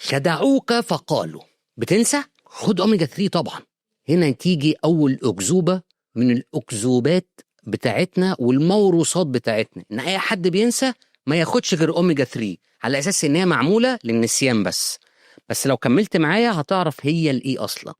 خدعوك فقالوا بتنسى؟ خد أوميجا 3 طبعا. هنا تيجي أول أكذوبة من الأكذوبات بتاعتنا والموروثات بتاعتنا، إن أي حد بينسى ما ياخدش غير أوميجا 3 على أساس إنها معمولة للنسيان بس لو كملت معايا هتعرف هي الإيه أصلا.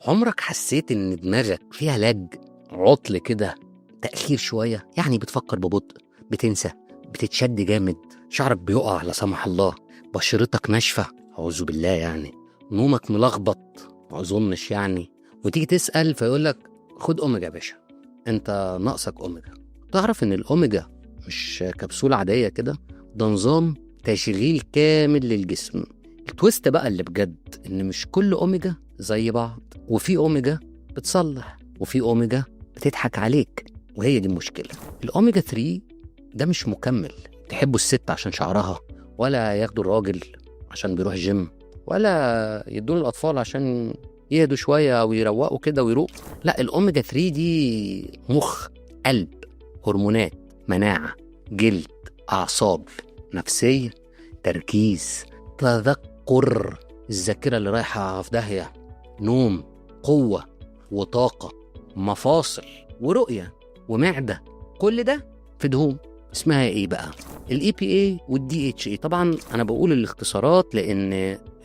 عمرك حسيت إن دماغك فيها لاج، عطل كده، تأخير شوية؟ يعني بتفكر ببطء، بتنسى، بتتشد جامد، شعرك بيقع لا سمح الله، بشرتك ناشفة أعوذ بالله، يعني نومك ملخبط ما أظنش يعني، وتيجي تسأل فيقولك خد أوميجا يا باشا، أنت ناقصك أوميجا. تعرف إن الأوميجا مش كبسولة عادية كده، ده نظام تشغيل كامل للجسم. التويست بقى اللي بجد إن مش كل أوميجا زي بعض، وفي أوميجا بتصلح وفي أوميجا بتضحك عليك، وهي دي المشكلة. الأوميجا 3 ده مش مكمل تحبوا الست عشان شعرها، ولا ياخدوا الراجل عشان بيروح جيم، ولا يدون الأطفال عشان يهدوا شوية أو يروقوا كده ويروق. لا، الأوميجا 3 دي مخ، قلب، هرمونات، مناعة، جلد، أعصاب، نفسية، تركيز، تذكر، الذاكرة اللي رايحة في داهية، نوم، قوة وطاقة، مفاصل ورؤية ومعدة، كل ده في دهون. اسمها ايه بقى؟ الاي بي اي والدي اتش اي. طبعا انا بقول الاختصارات لان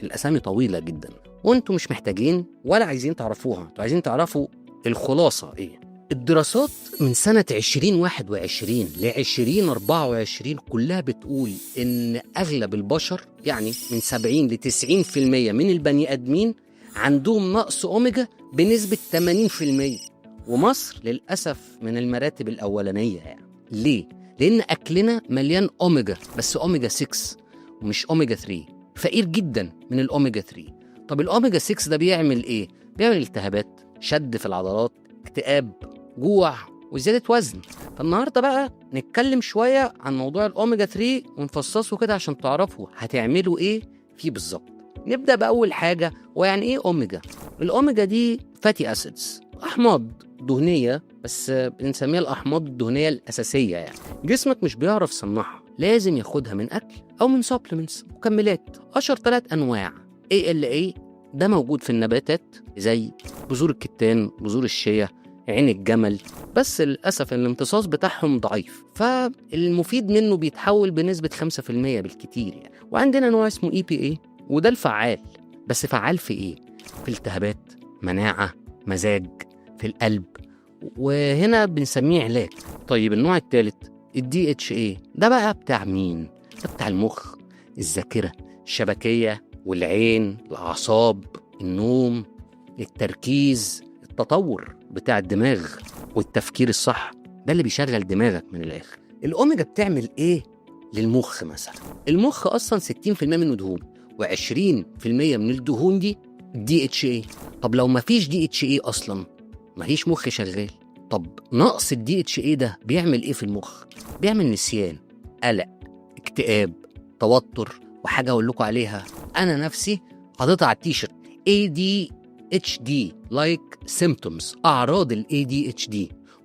الاسامي طويلة جدا وانتوا مش محتاجين ولا عايزين تعرفوها، انتوا عايزين تعرفوا الخلاصة ايه. الدراسات من سنة 2021 ل 2024 كلها بتقول ان اغلب البشر، يعني من 70 ل 90% من البني ادمين عندهم نقص أوميجا بنسبة 80%، ومصر للأسف من المراتب الأولانية. يعني ليه؟ لأن أكلنا مليان أوميجا، بس أوميجا 6 ومش أوميجا 3، فقير جدا من الأوميجا 3. طب الأوميجا 6 ده بيعمل إيه؟ بيعمل التهابات، شد في العضلات، اكتئاب، جوع وزيادة وزن. فالنهاردة بقى نتكلم شوية عن موضوع الأوميجا 3 ونفصصه كده عشان تعرفوا هتعملوا إيه فيه بالظبط. نبدأ بأول حاجة، ويعني إيه أوميجا؟ الأوميجا دي فاتي أسيدز، أحماض دهنية، بس بنسميها الأحماض الدهنية الأساسية. يعني جسمك مش بيعرف يصنعها، لازم ياخدها من أكل أو من سبلمنتس، مكملات. أشهر 3 أنواع ALA ده موجود في النباتات زي بذور الكتان، بذور الشيا، عين الجمل، بس للأسف الامتصاص بتاعهم ضعيف، فالمفيد منه بيتحول بنسبة 5% بالكتير يعني. وعندنا نوع اسمه EPA وده الفعال، بس فعال في ايه؟ في التهابات، مناعة، مزاج، في القلب، وهنا بنسميه علاج. طيب النوع الثالث الDHA ده بقى بتاع مين؟ ده بتاع المخ، الذاكرة، الشبكية والعين، الأعصاب، النوم، التركيز، التطور بتاع الدماغ والتفكير الصح، ده اللي بيشغل دماغك من الآخر. الأوميجا بتعمل ايه للمخ مثلا؟ المخ أصلا 60% منه دهون، و20% من الدهون دي DHA. طب لو مفيش DHA أصلا مفيش مخ شغال. طب نقص DHA ده بيعمل إيه في المخ؟ بيعمل نسيان، قلق، اكتئاب، توتر، وحاجة أقول لكم عليها أنا نفسي حاططها على التيشيرت، ADHD like symptoms، أعراض ال ADHD،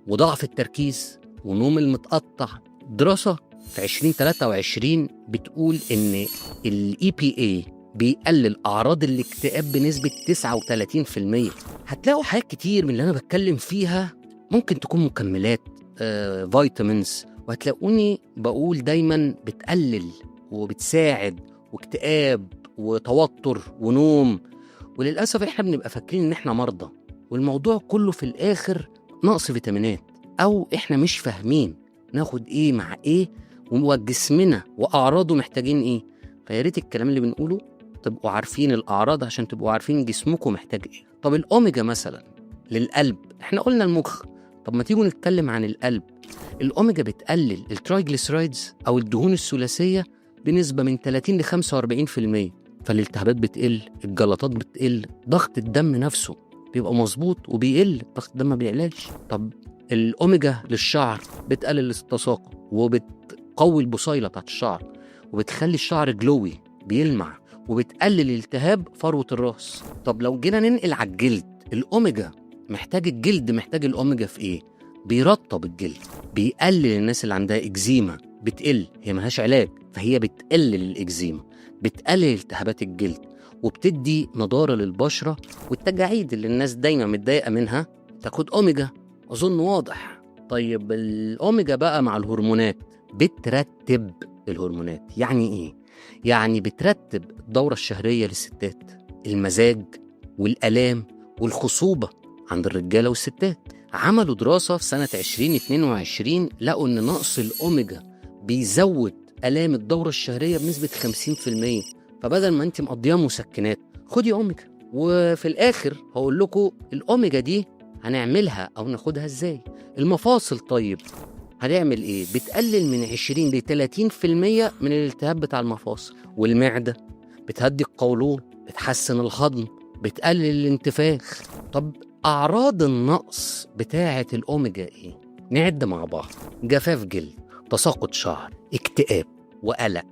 وضعف التركيز ونوم المتقطع. دراسة في 2023 بتقول إن ال EPA بيقلل أعراض الاكتئاب بنسبة 39%. هتلاقوا حاجات كتير من اللي أنا بتكلم فيها ممكن تكون مكملات، فيتامينز، وهتلاقوني بقول دايما بتقلل وبتساعد، واكتئاب وتوتر ونوم. وللأسف إحنا بنبقى فاكرين إن إحنا مرضى، والموضوع كله في الآخر نقص فيتامينات، أو إحنا مش فاهمين ناخد إيه مع إيه، وجسمنا وأعراضه محتاجين إيه. فياريت الكلام اللي بنقوله تبقوا عارفين الأعراض عشان تبقوا عارفين جسمكم محتاج إيه. طب الأوميجا مثلا للقلب، إحنا قلنا المخ، طب ما تيجوا نتكلم عن القلب. الأوميجا بتقلل الترايجليسرايدز أو الدهون الثلاثية بنسبة من 30 ل 45%، فالالتهابات بتقل، الجلطات بتقل، ضغط الدم نفسه بيبقى مظبوط وبيقل، ضغط الدم ما بيعلاش. طب الأوميجا للشعر بتقلل التساقط وبتقوي البصيلة بتاعت الشعر، وبتخلي الشعر جلوي بيلمع، وبتقلل التهاب فروة الراس. طب لو جينا ننقل على الجلد، الأوميجا محتاج الجلد، محتاج الأوميجا في إيه؟ بيرطب الجلد، بيقلل الناس اللي عندها إكزيما بتقل، هي ملهاش علاج، فهي بتقلل الإكزيما، بتقلل التهابات الجلد، وبتدي نضارة للبشرة والتجاعيد اللي الناس دايما متضايقة منها. تاخد أوميجا، أظن واضح. طيب الأوميجا بقى مع الهرمونات بترتب الهرمونات. يعني إيه؟ يعني بترتب الدورة الشهرية للستات، المزاج والآلام والخصوبة عند الرجالة والستات. عملوا دراسة في سنة 2022 لقوا إن نقص الأوميجا بيزود آلام الدورة الشهرية بنسبة 50%. فبدل ما أنت مقضيها مسكنات، خدي أوميجا. وفي الآخر هقول لكم الأوميجا دي هنعملها أو ناخدها إزاي. المفاصل طيب هنعمل إيه؟ بتقلل من 20 ل 30% من الالتهاب بتاع المفاصل. والمعدة بتهدي القولون، بتحسن الهضم، بتقلل الانتفاخ. طب أعراض النقص بتاعة الأوميجا إيه؟ نعد مع بعض: جفاف جلد، تساقط شعر، اكتئاب وقلق،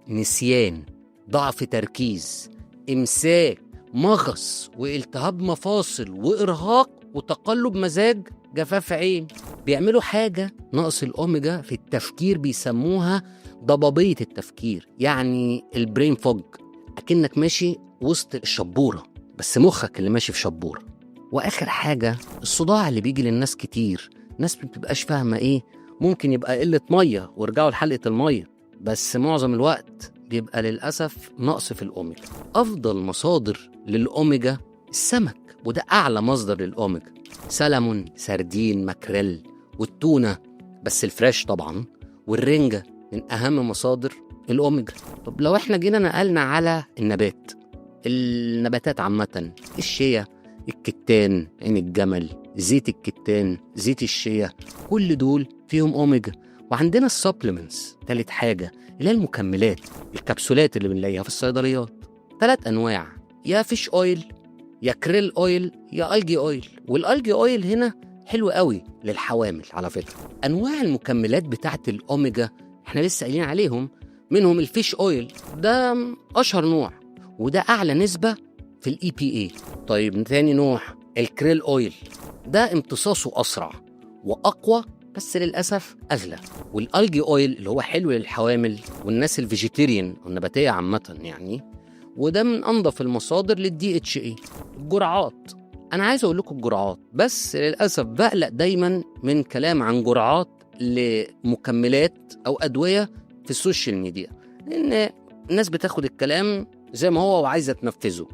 نسيان، ضعف تركيز، إمساك، مغص والتهاب مفاصل وإرهاق وتقلب مزاج، جفاف عين. بيعملوا حاجة نقص الأوميجا في التفكير بيسموها ضبابية التفكير، يعني البرين فوج، أكنك ماشي وسط الشبورة بس مخك اللي ماشي في شبورة. وآخر حاجة الصداع اللي بيجي للناس كتير، ناس مبتبقاش فاهمة إيه، ممكن يبقى قلة مية ورجعوا لحلقة المية، بس معظم الوقت بيبقى للأسف نقص في الأوميجا. أفضل مصادر للأوميجا السمك، وده أعلى مصدر للأوميجا، سلمون، سردين، ماكريل، والتونة بس الفريش طبعا، والرنجة من أهم مصادر الأوميجا. طب لو احنا جينا نقلنا على النباتات عامة، الشيا، الكتان، عين الجمل، زيت الكتان، زيت الشيا، كل دول فيهم أوميجا. وعندنا السبلمنتس، تالت حاجة اللي هي المكملات، الكبسولات اللي بنلاقيها في الصيدليات، 3 أنواع: يا فيش أويل، يا كريل أويل، يا ألجي أويل. والألجي أويل هنا حلو قوي للحوامل على فكرة. أنواع المكملات بتاعت الأوميجا احنا لسه قايلين عليهم، منهم الفيش أويل، ده أشهر نوع وده أعلى نسبة في الإي بي إيه. طيب تاني نوع الكريل أويل، ده امتصاصه أسرع وأقوى بس للأسف أغلى. والألجي أويل اللي هو حلو للحوامل والناس الفيجيتيريان والنباتية عامة يعني، وده من أنظف المصادر للدي اتش اي. الجرعات، أنا عايز أقول لكم الجرعات، بس للأسف بقلق دايما من كلام عن جرعات لمكملات أو أدوية في السوشيال ميديا، لأن الناس بتاخد الكلام زي ما هو وعايزة تنفذه.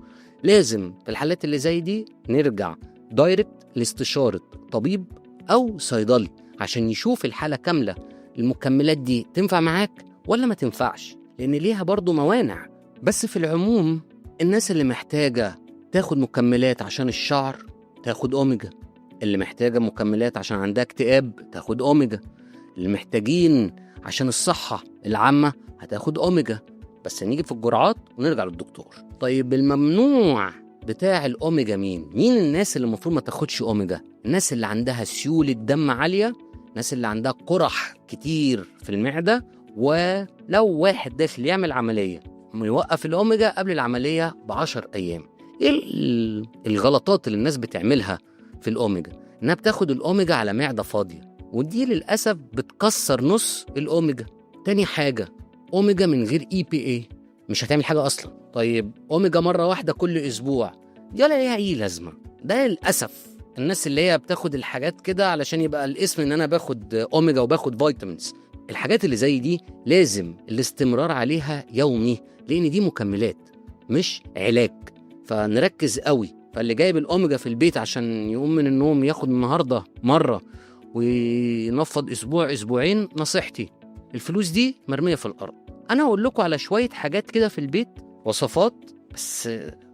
لازم في الحالات اللي زي دي نرجع دايركت لاستشارة طبيب أو صيدلي عشان يشوف الحالة كاملة، المكملات دي تنفع معاك ولا ما تنفعش، لأن ليها برضو موانع. بس في العموم الناس اللي محتاجة تاخد مكملات عشان الشعر تاخد أوميجا، اللي محتاجة مكملات عشان عندها اكتئاب تاخد أوميجا، اللي محتاجين عشان الصحة العامة هتاخد أوميجا. بس نيجي في الجرعات ونرجع للدكتور. طيب الممنوع بتاع الأوميجا مين الناس اللي المفروض ما تاخدش أوميجا؟ الناس اللي عندها سيولة دم عالية، الناس اللي عندها قرح كتير في المعدة، ولو واحد داخل يعمل عملية يوقف الأوميجا قبل العملية ب10 أيام. إيه الغلطات اللي الناس بتعملها في الأوميجا؟ إنها بتاخد الأوميجا على معدة فاضية، ودي للأسف بتكسر نص الأوميجا. تاني حاجة أوميجا من غير اي بي اي مش هتعمل حاجة أصلا. طيب أوميجا مرة واحدة كل أسبوع دي ولا ليها أي لازمة. ده للأسف الناس اللي هي بتاخد الحاجات كده علشان يبقى الاسم إن أنا باخد أوميجا وباخد فيتامينز. الحاجات اللي زي دي لازم الاستمرار عليها يومي، لأن دي مكملات مش علاج. فنركز قوي. فاللي جايب الأوميجا في البيت عشان يقوم من النوم ياخد النهاردة مرة وينفض أسبوع أسبوعين، نصيحتي الفلوس دي مرمية في الأرض. أنا هقول لكم على شوية حاجات كده في البيت، وصفات بس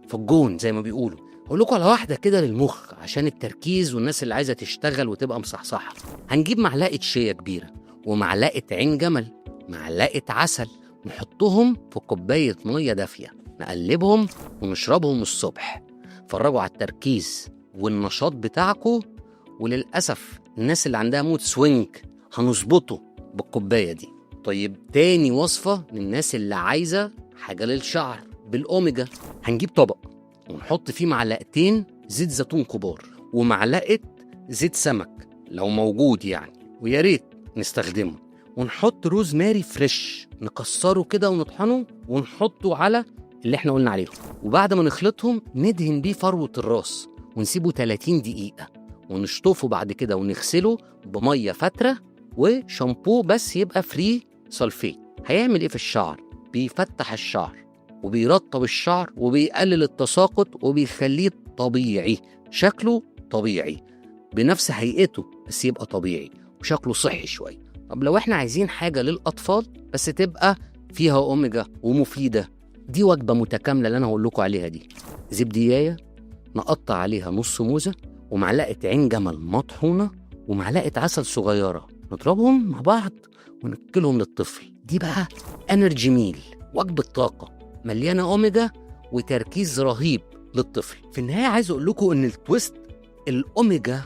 في الجون زي ما بيقولوا. هقول لكم على واحدة كده للمخ عشان التركيز والناس اللي عايزة تشتغل وتبقى مصحصحة. هنجيب معلقة شيا كبيرة ومعلقة عين جمل، معلقة عسل، نحطهم في كوباية مية دافية، نقلبهم ونشربهم الصبح. فرجوا على التركيز والنشاط بتاعكم. وللأسف الناس اللي عندها مود سوينج هنظبطه بالكوباية دي. طيب تاني وصفة للناس اللي عايزة حاجة للشعر بالأوميجا، هنجيب طبق ونحط فيه معلقتين زيت زيتون كبار ومعلقة زيت سمك لو موجود يعني، ويا ريت نستخدمه، ونحط روزماري فريش نكسره كده ونطحنه ونحطه على اللي احنا قلنا عليهم، وبعد ما نخلطهم ندهن بيه فروة الراس ونسيبه 30 دقيقة ونشطفه بعد كده ونغسله بمية فترة وشامبو بس يبقى فري سلفيت. هيعمل ايه في الشعر؟ بيفتح الشعر وبيرطب الشعر وبيقلل التساقط وبيخليه طبيعي، شكله طبيعي بنفس هيئته بس يبقى طبيعي وشكله صحي شوية. طب لو احنا عايزين حاجة للأطفال بس تبقى فيها أوميجا ومفيدة، دي وجبة متكاملة اللي أنا هقول لكم عليها دي. زبدياية نقطع عليها نص موزة ومعلقة عين جمل مطحونة ومعلقة عسل صغيرة، نضربهم مع بعض ونأكلهم للطفل. دي بقى انرجي ميل، وجبة طاقة مليانة أوميجا وتركيز رهيب للطفل. في النهاية عايز أقول لكم إن التويست الأوميجا